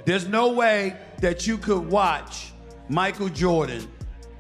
There's no way that you could watch Michael Jordan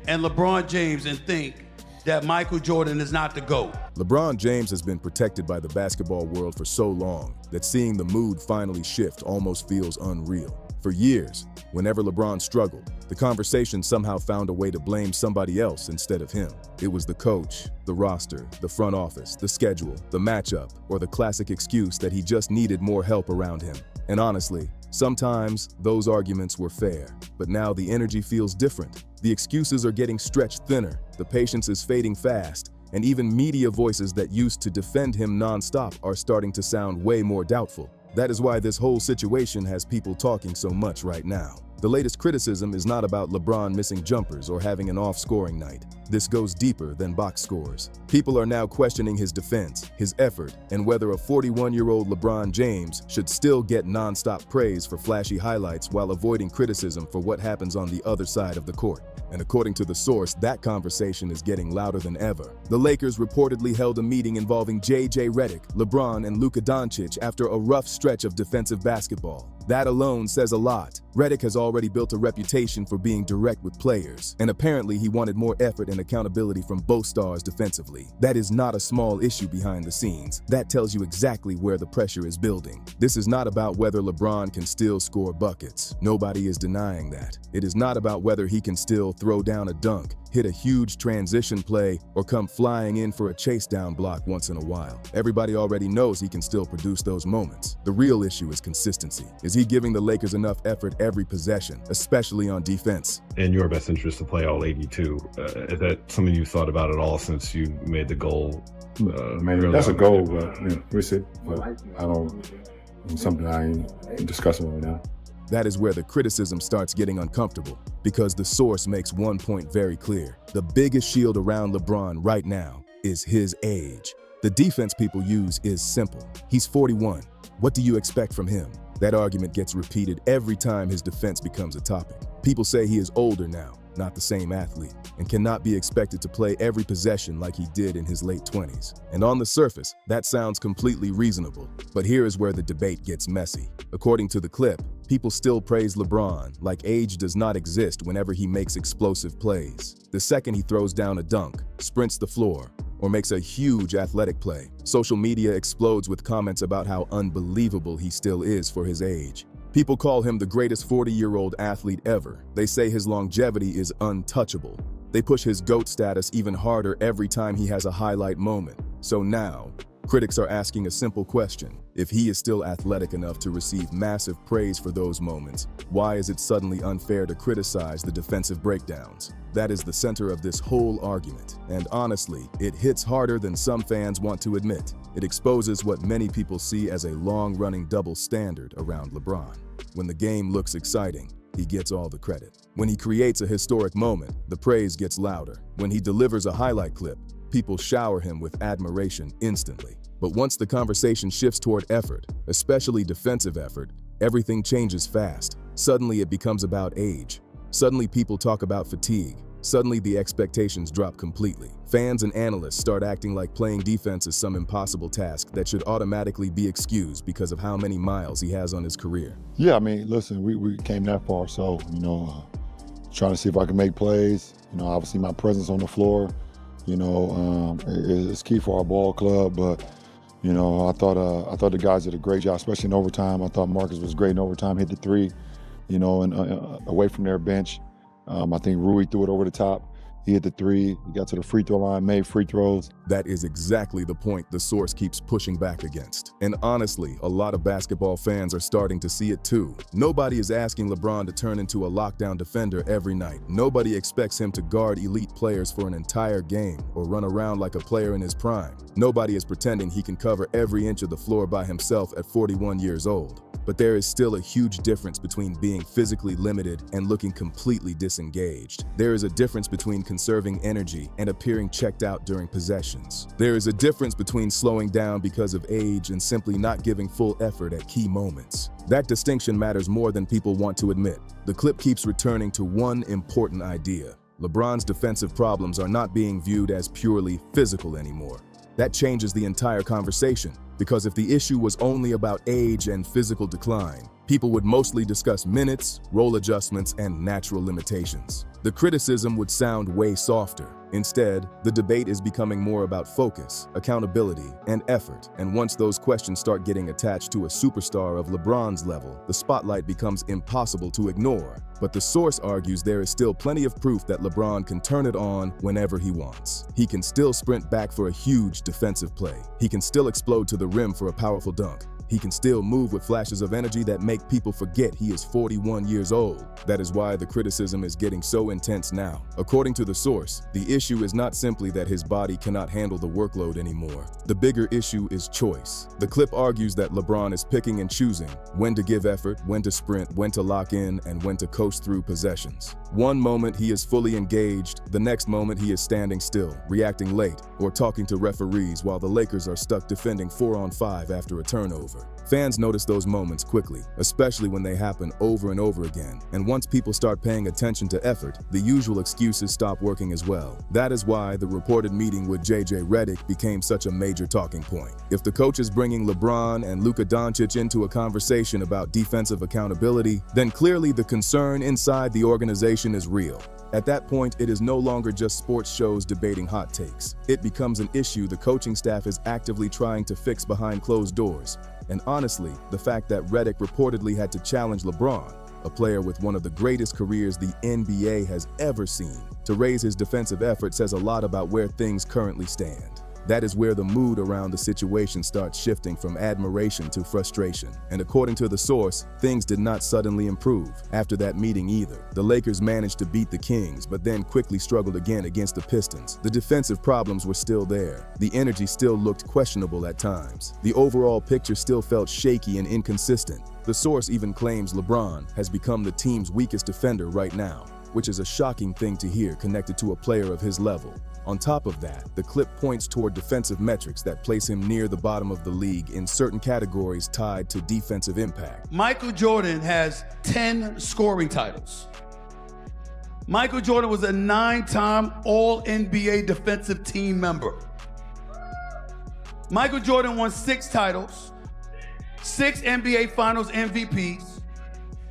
and LeBron James and think that Michael Jordan is not the GOAT. LeBron James has been protected by the basketball world for so long that seeing the mood finally shift almost feels unreal. For years, whenever LeBron struggled, the conversation somehow found a way to blame somebody else instead of him. It was the coach, the roster, the front office, the schedule, the matchup, or the classic excuse that he just needed more help around him. And honestly, sometimes those arguments were fair, but now the energy feels different. The excuses are getting stretched thinner, the patience is fading fast, and even media voices that used to defend him nonstop are starting to sound way more doubtful. That is why this whole situation has people talking so much right now. The latest criticism is not about LeBron missing jumpers or having an off-scoring night. This goes deeper than box scores. People are now questioning his defense, his effort, and whether a 41-year-old LeBron James should still get non-stop praise for flashy highlights while avoiding criticism for what happens on the other side of the court. And according to the source, that conversation is getting louder than ever. The Lakers reportedly held a meeting involving J.J. Redick, LeBron, and Luka Doncic after a rough stretch of defensive basketball. That alone says a lot. Redick has already built a reputation for being direct with players, and apparently he wanted more effort and accountability from both stars defensively. That is not a small issue behind the scenes. That tells you exactly where the pressure is building. This is not about whether LeBron can still score buckets. Nobody is denying that. It is not about whether he can still throw down a dunk, hit a huge transition play, or come flying in for a chase down block once in a while. Everybody already knows he can still produce those moments. The real issue is consistency. Is he giving the Lakers enough effort every possession, especially on defense? In your best interest to play all 82. Is that something you thought about at all since you made the goal? Man, that's a goal, but we see. But I don't. It's something I ain't discussing right now. That is where the criticism starts getting uncomfortable, because the source makes one point very clear. The biggest shield around LeBron right now is his age. The defense people use is simple. He's 41. What do you expect from him? That argument gets repeated every time his defense becomes a topic. People say he is older now, not the same athlete, and cannot be expected to play every possession like he did in his late 20s. And on the surface, that sounds completely reasonable. But here is where the debate gets messy. According to the clip, people still praise LeBron like age does not exist whenever he makes explosive plays. The second he throws down a dunk, sprints the floor, or makes a huge athletic play, social media explodes with comments about how unbelievable he still is for his age. People call him the greatest 40-year-old athlete ever. They say his longevity is untouchable. They push his GOAT status even harder every time he has a highlight moment. So now, critics are asking a simple question. If he is still athletic enough to receive massive praise for those moments, why is it suddenly unfair to criticize the defensive breakdowns? That is the center of this whole argument. And honestly, it hits harder than some fans want to admit. It exposes what many people see as a long-running double standard around LeBron. When the game looks exciting, he gets all the credit. When he creates a historic moment, the praise gets louder. When he delivers a highlight clip, people shower him with admiration instantly. But once the conversation shifts toward effort, especially defensive effort, everything changes fast. Suddenly it becomes about age. Suddenly people talk about fatigue. Suddenly the expectations drop completely. Fans and analysts start acting like playing defense is some impossible task that should automatically be excused because of how many miles he has on his career. Yeah, I mean, listen, we came that far, so, trying to see if I can make plays. Obviously my presence on the floor, is key for our ball club, but I thought the guys did a great job, especially in overtime. I thought Marcus was great in overtime, hit the three, and away from their bench. I think Rui threw it over the top. He hit the three, he got to the free throw line, made free throws. That is exactly the point the source keeps pushing back against. And honestly, a lot of basketball fans are starting to see it too. Nobody is asking LeBron to turn into a lockdown defender every night. Nobody expects him to guard elite players for an entire game or run around like a player in his prime. Nobody is pretending he can cover every inch of the floor by himself at 41 years old. But there is still a huge difference between being physically limited and looking completely disengaged. There is a difference between conserving energy and appearing checked out during possessions. There is a difference between slowing down because of age and simply not giving full effort at key moments. That distinction matters more than people want to admit. The clip keeps returning to one important idea. LeBron's defensive problems are not being viewed as purely physical anymore. That changes the entire conversation, because if the issue was only about age and physical decline, People would mostly discuss minutes, role adjustments, and natural limitations. The criticism would sound way softer. Instead, the debate is becoming more about focus, accountability, and effort. And once those questions start getting attached to a superstar of LeBron's level, the spotlight becomes impossible to ignore. But the source argues there is still plenty of proof that LeBron can turn it on whenever he wants. He can still sprint back for a huge defensive play. He can still explode to the rim for a powerful dunk. He can still move with flashes of energy that make people forget he is 41 years old. That is why the criticism is getting so intense now. According to the source, the issue is not simply that his body cannot handle the workload anymore. The bigger issue is choice. The clip argues that LeBron is picking and choosing when to give effort, when to sprint, when to lock in, and when to coast through possessions. One moment he is fully engaged, the next moment he is standing still, reacting late, or talking to referees while the Lakers are stuck defending 4-on-5 after a turnover. Fans notice those moments quickly, especially when they happen over and over again. And once people start paying attention to effort, the usual excuses stop working as well. That is why the reported meeting with JJ Redick became such a major talking point. If the coach is bringing LeBron and Luka Doncic into a conversation about defensive accountability, then clearly the concern inside the organization is real. At that point, it is no longer just sports shows debating hot takes. It becomes an issue the coaching staff is actively trying to fix behind closed doors. And honestly, the fact that Redick reportedly had to challenge LeBron, a player with one of the greatest careers the NBA has ever seen, to raise his defensive effort says a lot about where things currently stand. That is where the mood around the situation starts shifting from admiration to frustration. And according to the source, things did not suddenly improve after that meeting either. The Lakers managed to beat the Kings, but then quickly struggled again against the Pistons. The defensive problems were still there. The energy still looked questionable at times. The overall picture still felt shaky and inconsistent. The source even claims LeBron has become the team's weakest defender right now, which is a shocking thing to hear connected to a player of his level. On top of that, the clip points toward defensive metrics that place him near the bottom of the league in certain categories tied to defensive impact. Michael Jordan has 10 scoring titles. Michael Jordan was a 9-time All-NBA defensive team member. Michael Jordan won 6 titles, 6 NBA Finals MVPs,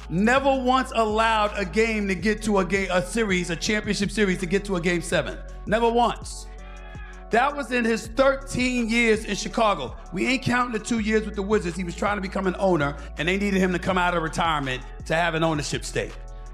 never once allowed a game to get to a championship series to get to a game 7. Never once. That was in his 13 years in Chicago. We ain't counting the 2 years with the Wizards. He was trying to become an owner, and they needed him to come out of retirement to have an ownership stake.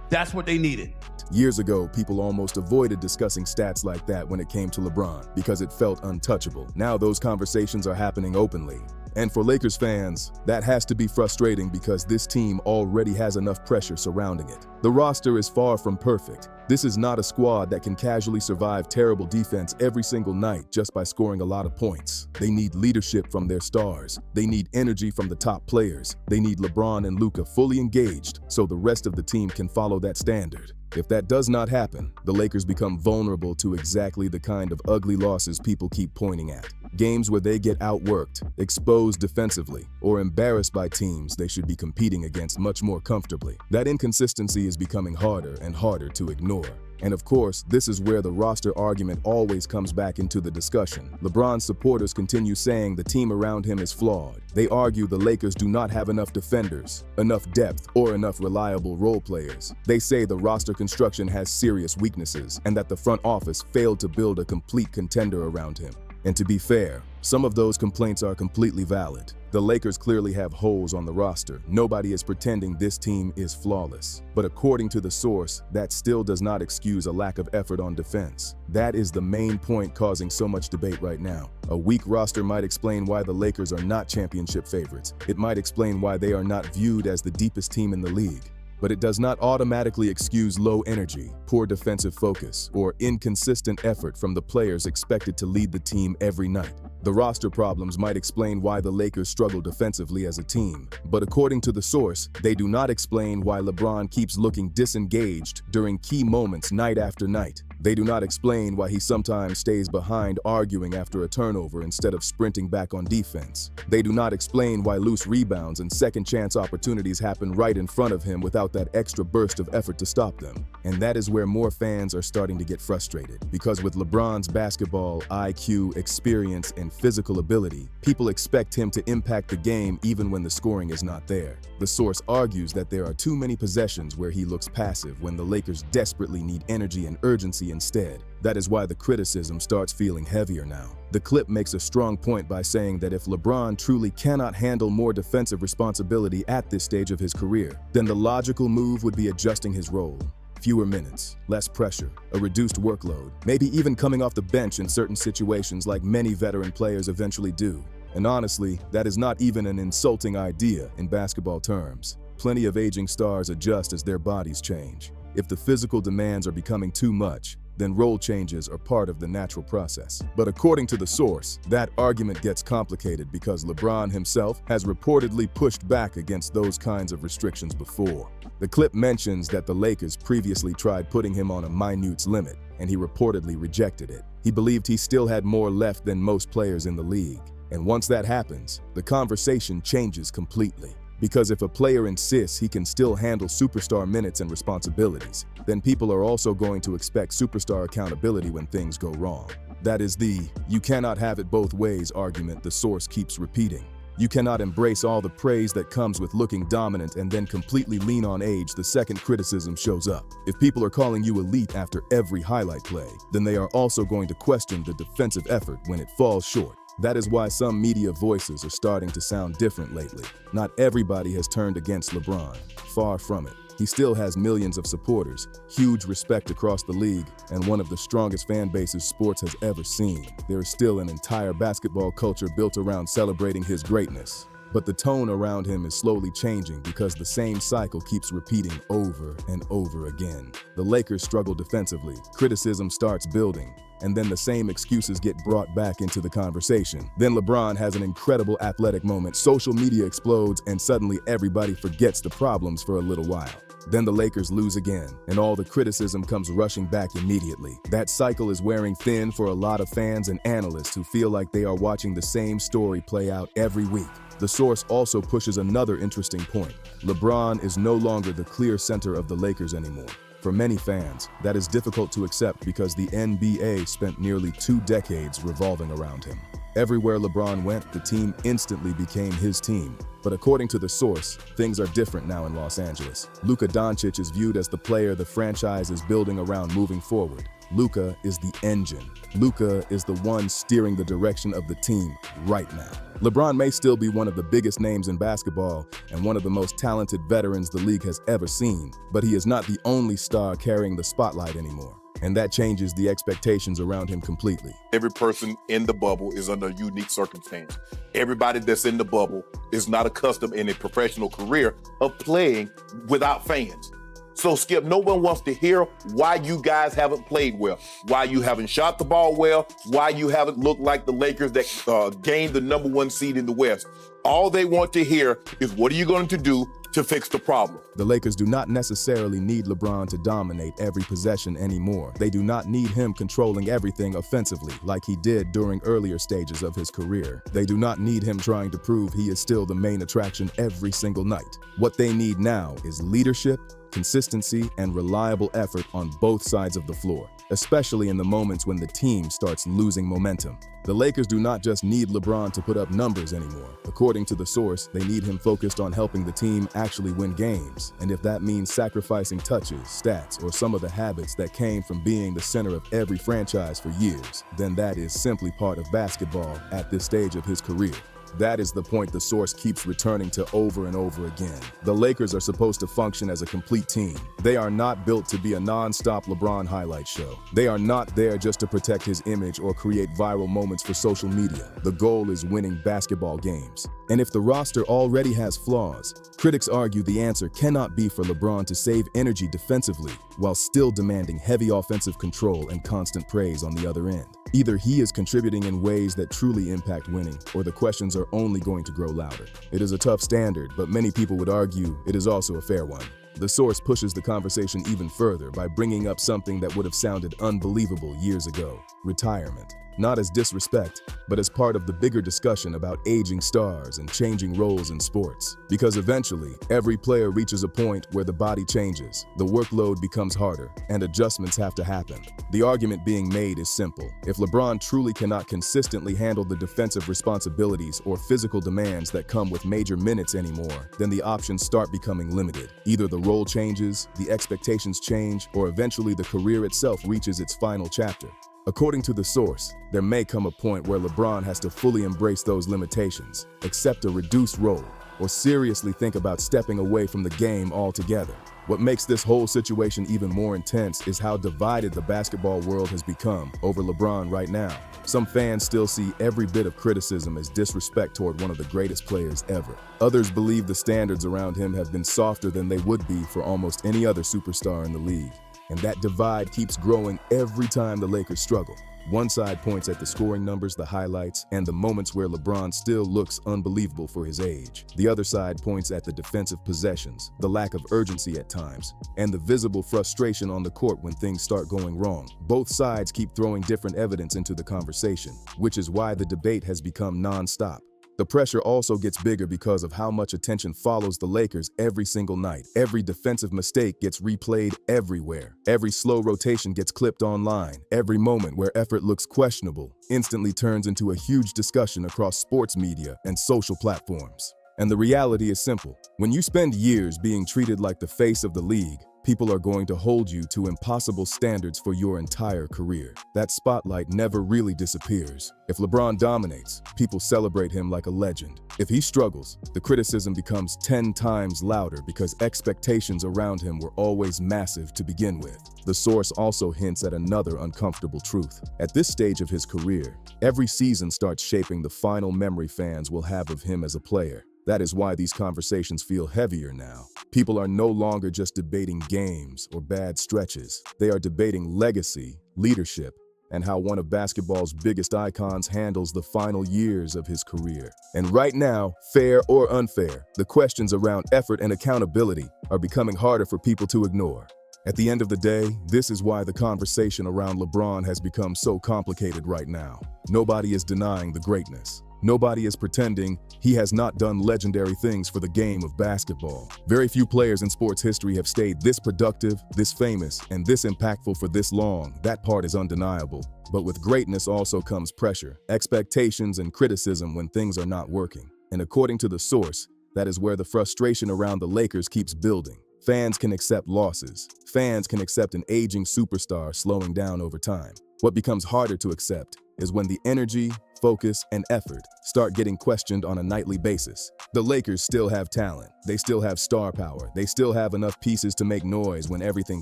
That's what they needed. Years ago, people almost avoided discussing stats like that when it came to LeBron because it felt untouchable. Now those conversations are happening openly. And for Lakers fans, that has to be frustrating because this team already has enough pressure surrounding it. The roster is far from perfect. This is not a squad that can casually survive terrible defense every single night just by scoring a lot of points. They need leadership from their stars. They need energy from the top players. They need LeBron and Luka fully engaged so the rest of the team can follow that standard. If that does not happen, the Lakers become vulnerable to exactly the kind of ugly losses people keep pointing at. Games where they get outworked, exposed defensively, or embarrassed by teams they should be competing against much more comfortably. That inconsistency is becoming harder and harder to ignore. And of course, this is where the roster argument always comes back into the discussion. LeBron's supporters continue saying the team around him is flawed. They argue the Lakers do not have enough defenders, enough depth, or enough reliable role players. They say the roster construction has serious weaknesses and that the front office failed to build a complete contender around him. And to be fair, some of those complaints are completely valid. The Lakers clearly have holes on the roster. Nobody is pretending this team is flawless. But according to the source, that still does not excuse a lack of effort on defense. That is the main point causing so much debate right now. A weak roster might explain why the Lakers are not championship favorites. It might explain why they are not viewed as the deepest team in the league. But it does not automatically excuse low energy, poor defensive focus, or inconsistent effort from the players expected to lead the team every night. The roster problems might explain why the Lakers struggle defensively as a team, but according to the source, they do not explain why LeBron keeps looking disengaged during key moments night after night. They do not explain why he sometimes stays behind arguing after a turnover instead of sprinting back on defense. They do not explain why loose rebounds and second chance opportunities happen right in front of him without that extra burst of effort to stop them. And that is where more fans are starting to get frustrated, because with LeBron's basketball IQ, experience, and physical ability, people expect him to impact the game even when the scoring is not there. The source argues that there are too many possessions where he looks passive when the Lakers desperately need energy and urgency instead. That is why the criticism starts feeling heavier now. The clip makes a strong point by saying that if LeBron truly cannot handle more defensive responsibility at this stage of his career, then the logical move would be adjusting his role. Fewer minutes, less pressure, a reduced workload, maybe even coming off the bench in certain situations like many veteran players eventually do. And honestly, that is not even an insulting idea in basketball terms. Plenty of aging stars adjust as their bodies change. If the physical demands are becoming too much, then role changes are part of the natural process. But according to the source, that argument gets complicated because LeBron himself has reportedly pushed back against those kinds of restrictions before. The clip mentions that the Lakers previously tried putting him on a minutes limit, and he reportedly rejected it. He believed he still had more left than most players in the league. And once that happens, the conversation changes completely. Because if a player insists he can still handle superstar minutes and responsibilities, then people are also going to expect superstar accountability when things go wrong. That is the "you cannot have it both ways" argument the source keeps repeating. You cannot embrace all the praise that comes with looking dominant and then completely lean on age the second criticism shows up. If people are calling you elite after every highlight play, then they are also going to question the defensive effort when it falls short. That is why some media voices are starting to sound different lately. Not everybody has turned against LeBron. Far from it. He still has millions of supporters, huge respect across the league, and one of the strongest fan bases sports has ever seen. There is still an entire basketball culture built around celebrating his greatness. But the tone around him is slowly changing because the same cycle keeps repeating over and over again. The Lakers struggle defensively, criticism starts building, and then the same excuses get brought back into the conversation. Then LeBron has an incredible athletic moment, social media explodes, and suddenly everybody forgets the problems for a little while. Then the Lakers lose again, and all the criticism comes rushing back immediately. That cycle is wearing thin for a lot of fans and analysts who feel like they are watching the same story play out every week. The source also pushes another interesting point. LeBron is no longer the clear center of the Lakers anymore. For many fans, that is difficult to accept because the NBA spent nearly 2 decades revolving around him. Everywhere LeBron went, the team instantly became his team. But according to the source, things are different now in Los Angeles. Luka Doncic is viewed as the player the franchise is building around moving forward. Luka is the engine. Luka is the one steering the direction of the team right now. LeBron may still be one of the biggest names in basketball and one of the most talented veterans the league has ever seen, but he is not the only star carrying the spotlight anymore. And that changes the expectations around him completely. Every person in the bubble is under a unique circumstance. Everybody that's in the bubble is not accustomed in a professional career of playing without fans. So, Skip, no one wants to hear why you guys haven't played well, why you haven't shot the ball well, why you haven't looked like the Lakers that gained the #1 seed in the West. All they want to hear is, what are you going to do to fix the problem? The Lakers do not necessarily need LeBron to dominate every possession anymore. They do not need him controlling everything offensively like he did during earlier stages of his career. They do not need him trying to prove he is still the main attraction every single night. What they need now is leadership, consistency, and reliable effort on both sides of the floor, especially in the moments when the team starts losing momentum. The Lakers do not just need LeBron to put up numbers anymore. According to the source, they need him focused on helping the team actually win games. And if that means sacrificing touches, stats, or some of the habits that came from being the center of every franchise for years, then that is simply part of basketball at this stage of his career. That is the point the source keeps returning to over and over again. The Lakers are supposed to function as a complete team. They are not built to be a non-stop LeBron highlight show. They are not there just to protect his image or create viral moments for social media. The goal is winning basketball games. And if the roster already has flaws, critics argue the answer cannot be for LeBron to save energy defensively while still demanding heavy offensive control and constant praise on the other end. Either he is contributing in ways that truly impact winning, or the questions are only going to grow louder. It is a tough standard, but many people would argue it is also a fair one. The source pushes the conversation even further by bringing up something that would have sounded unbelievable years ago. retirement. Not as disrespect, but as part of the bigger discussion about aging stars and changing roles in sports. Because eventually, every player reaches a point where the body changes, the workload becomes harder, and adjustments have to happen. The argument being made is simple. If LeBron truly cannot consistently handle the defensive responsibilities or physical demands that come with major minutes anymore, then the options start becoming limited. Either the role changes, the expectations change, or eventually the career itself reaches its final chapter. According to the source, there may come a point where LeBron has to fully embrace those limitations, accept a reduced role, or seriously think about stepping away from the game altogether. What makes this whole situation even more intense is how divided the basketball world has become over LeBron right now. Some fans still see every bit of criticism as disrespect toward one of the greatest players ever. Others believe the standards around him have been softer than they would be for almost any other superstar in the league. And that divide keeps growing every time the Lakers struggle. One side points at the scoring numbers, the highlights, and the moments where LeBron still looks unbelievable for his age. The other side points at the defensive possessions, the lack of urgency at times, and the visible frustration on the court when things start going wrong. Both sides keep throwing different evidence into the conversation, which is why the debate has become non-stop. The pressure also gets bigger because of how much attention follows the Lakers every single night. Every defensive mistake gets replayed everywhere. Every slow rotation gets clipped online. Every moment where effort looks questionable instantly turns into a huge discussion across sports media and social platforms. And the reality is simple. When you spend years being treated like the face of the league, people are going to hold you to impossible standards for your entire career. That spotlight never really disappears. If LeBron dominates, people celebrate him like a legend. If he struggles, the criticism becomes 10 times louder because expectations around him were always massive to begin with. The source also hints at another uncomfortable truth. At this stage of his career, every season starts shaping the final memory fans will have of him as a player. That is why these conversations feel heavier now. People are no longer just debating games or bad stretches. They are debating legacy, leadership, and how one of basketball's biggest icons handles the final years of his career. And right now, fair or unfair, the questions around effort and accountability are becoming harder for people to ignore. At the end of the day, this is why the conversation around LeBron has become so complicated right now. Nobody is denying the greatness. Nobody is pretending he has not done legendary things for the game of basketball. Very few players in sports history have stayed this productive, this famous, and this impactful for this long. That part is undeniable. But with greatness also comes pressure, expectations, and criticism when things are not working. And according to the source, that is where the frustration around the Lakers keeps building. Fans can accept losses. Fans can accept an aging superstar slowing down over time. What becomes harder to accept is when the energy, focus, and effort start getting questioned on a nightly basis. The Lakers still have talent. They still have star power. They still have enough pieces to make noise when everything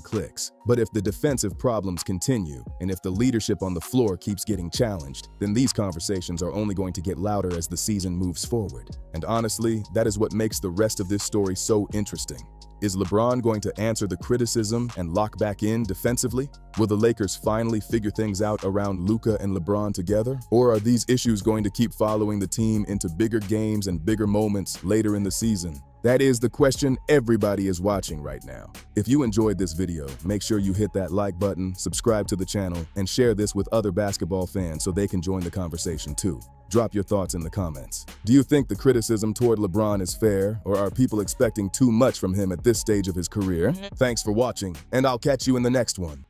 clicks. But if the defensive problems continue, and if the leadership on the floor keeps getting challenged, then these conversations are only going to get louder as the season moves forward. And honestly, that is what makes the rest of this story so interesting. Is LeBron going to answer the criticism and lock back in defensively? Will the Lakers finally figure things out around Luka and LeBron together? Or are these issues going to keep following the team into bigger games and bigger moments later in the season? That is the question everybody is watching right now. If you enjoyed this video, make sure you hit that like button, subscribe to the channel, and share this with other basketball fans so they can join the conversation too. Drop your thoughts in the comments. Do you think the criticism toward LeBron is fair, or are people expecting too much from him at this stage of his career? Thanks for watching, and I'll catch you in the next one.